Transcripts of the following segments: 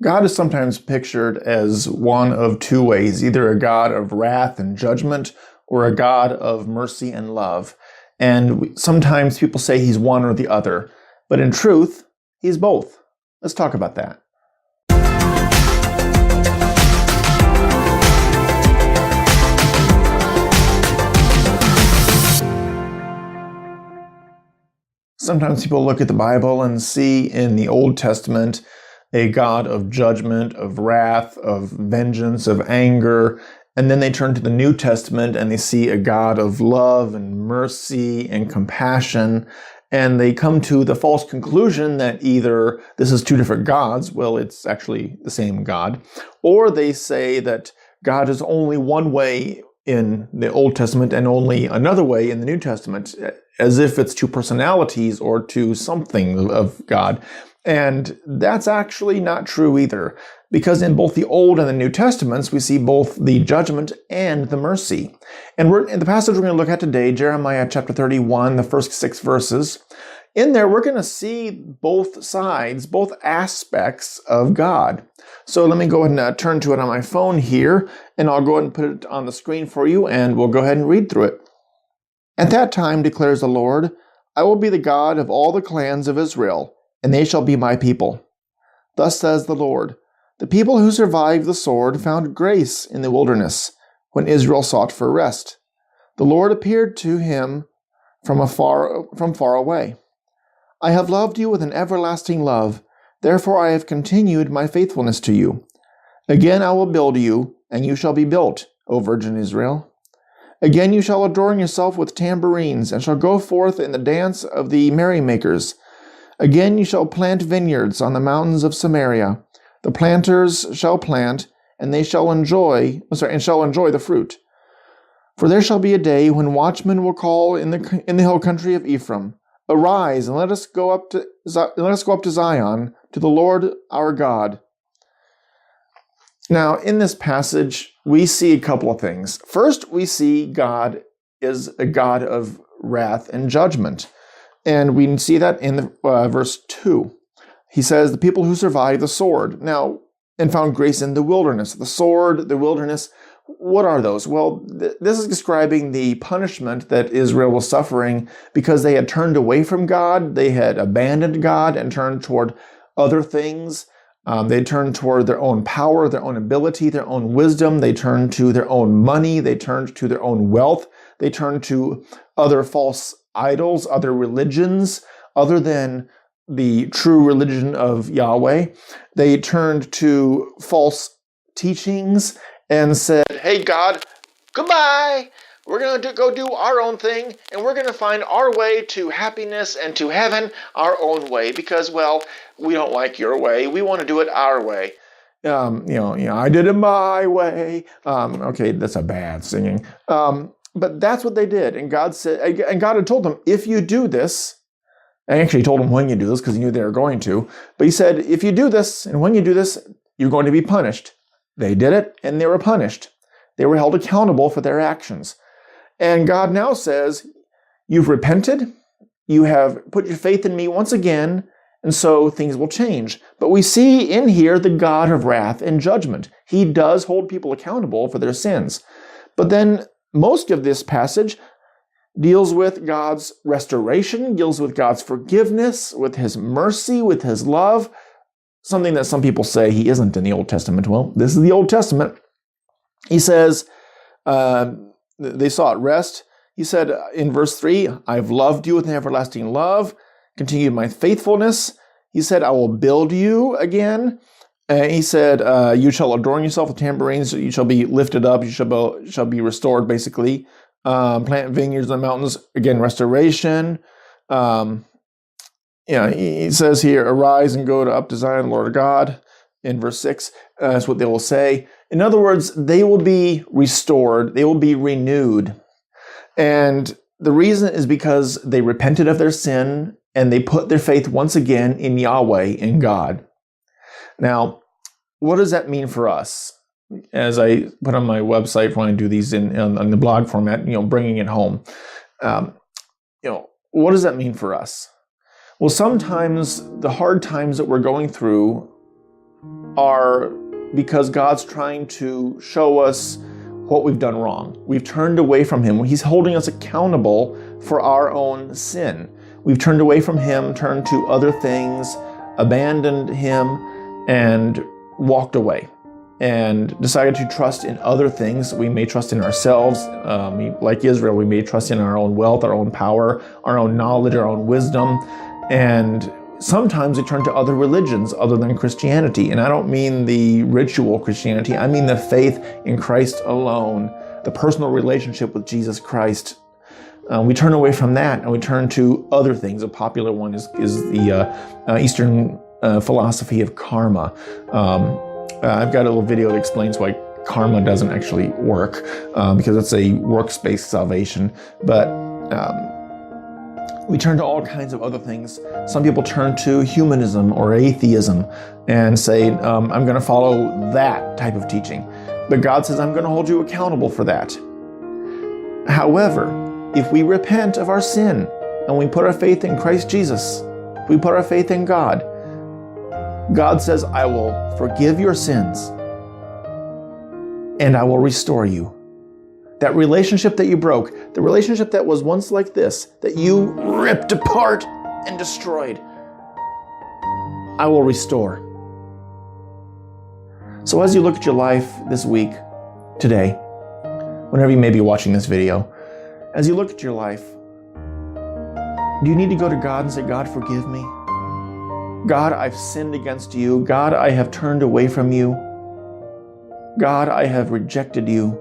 God is sometimes pictured as one of two ways, either a God of wrath and judgment or a God of mercy and love. And sometimes people say he's one or the other, but in truth, he's both. Let's talk about that. Sometimes people look at the Bible and see in the Old Testament a God of judgment, of wrath, of vengeance, of anger, and then they turn to the New Testament and they see a God of love and mercy and compassion, and they come to the false conclusion that either this is two different gods, well, it's actually the same God, or they say that God is only one way in the Old Testament and only another way in the New Testament, as if it's two personalities or two something of God. And that's actually not true either, because in both the Old and the New Testaments, we see both the judgment and the mercy. And in the passage we're going to look at today, Jeremiah chapter 31, the first 6 verses, in there we're going to see both sides, both aspects of God. So let me go ahead and turn to it on my phone here, and I'll go ahead and put it on the screen for you, and we'll go ahead and read through it. At that time, declares the Lord, I will be the God of all the clans of Israel, and they shall be my people. Thus says the Lord, the people who survived the sword found grace in the wilderness, when Israel sought for rest. The Lord appeared to him from far away. I have loved you with an everlasting love, therefore I have continued my faithfulness to you. Again I will build you, and you shall be built, O Virgin Israel. Again you shall adorn yourself with tambourines, and shall go forth in the dance of the merrymakers. Again you shall plant vineyards on the mountains of Samaria. The planters shall plant, and they shall enjoy the fruit. For there shall be a day when watchmen will call in the hill country of Ephraim, Arise, and let us go up to Zion, to the Lord our God. Now, in this passage, we see a couple of things. First, we see God is a God of wrath and judgment. And we see that in verse 2. He says, the people who survived the sword. Now, and found grace in the wilderness. The sword, the wilderness, what are those? Well, this is describing the punishment that Israel was suffering because they had turned away from God. They had abandoned God and turned toward other things. They turned toward their own power, their own ability, their own wisdom. They turned to their own money. They turned to their own wealth. They turned to other false idols, other religions, other than the true religion of Yahweh. They turned to false teachings and said, hey, God, goodbye. We're going to go do our own thing, and we're going to find our way to happiness and to heaven our own way because, well, we don't like your way. We want to do it our way. I did it my way. Okay, that's a bad singing. But that's what they did. And God said, and God had told them, if you do this, I actually told them when you do this because he knew they were going to. But he said, if you do this, and when you do this, you're going to be punished. They did it, and they were punished. They were held accountable for their actions. And God now says, you've repented, you have put your faith in me once again, and so things will change. But we see in here the God of wrath and judgment. He does hold people accountable for their sins. But then most of this passage deals with God's restoration, deals with God's forgiveness, with his mercy, with his love, something that some people say he isn't in the Old Testament. Well, this is the Old Testament. He says, they sought rest. He said in verse 3, I've loved you with an everlasting love, continued my faithfulness. He said, I will build you again. He said, you shall adorn yourself with tambourines, you shall be lifted up, you shall be restored, basically. Plant vineyards in the mountains, again, restoration. He says here, arise and go up to Zion, Lord God. In verse 6, that's what they will say. In other words, they will be restored. They will be renewed. And the reason is because they repented of their sin and they put their faith once again in Yahweh, in God. Now, what does that mean for us? As I put on my website when I do these on the blog format, bringing it home. What does that mean for us? Well, sometimes the hard times that we're going through are because God's trying to show us what we've done wrong. We've turned away from Him. He's holding us accountable for our own sin. We've turned away from Him, turned to other things, abandoned Him, and walked away, and decided to trust in other things. We may trust in ourselves. Like Israel, we may trust in our own wealth, our own power, our own knowledge, our own wisdom. And sometimes we turn to other religions other than Christianity. And I don't mean the ritual Christianity. I mean the faith in Christ alone, the personal relationship with Jesus Christ. We turn away from that and we turn to other things. A popular one is the Eastern philosophy of karma. I've got a little video that explains why karma doesn't actually work, because it's a works-based salvation. But we turn to all kinds of other things. Some people turn to humanism or atheism and say, I'm going to follow that type of teaching. But God says, I'm going to hold you accountable for that. However, if we repent of our sin and we put our faith in Christ Jesus, if we put our faith in God, God says, I will forgive your sins and I will restore you. That relationship that you broke, the relationship that was once like this, that you ripped apart and destroyed, I will restore. So as you look at your life this week, today, whenever you may be watching this video, as you look at your life, do you need to go to God and say, God, forgive me? God, I've sinned against you. God, I have turned away from you. God, I have rejected you.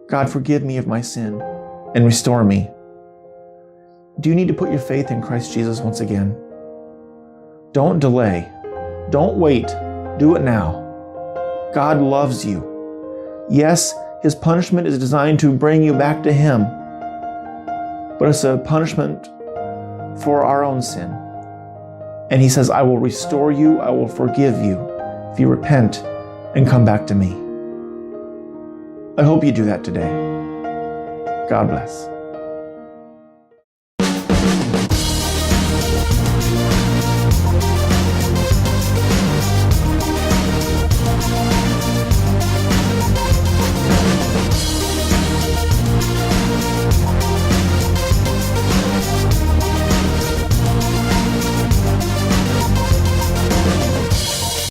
God, forgive me of my sin and restore me. Do you need to put your faith in Christ Jesus once again? Don't delay. Don't wait. Do it now. God loves you. Yes, His punishment is designed to bring you back to Him, but it's a punishment for our own sin. And He says, I will restore you, I will forgive you if you repent and come back to me. I hope you do that today. God bless.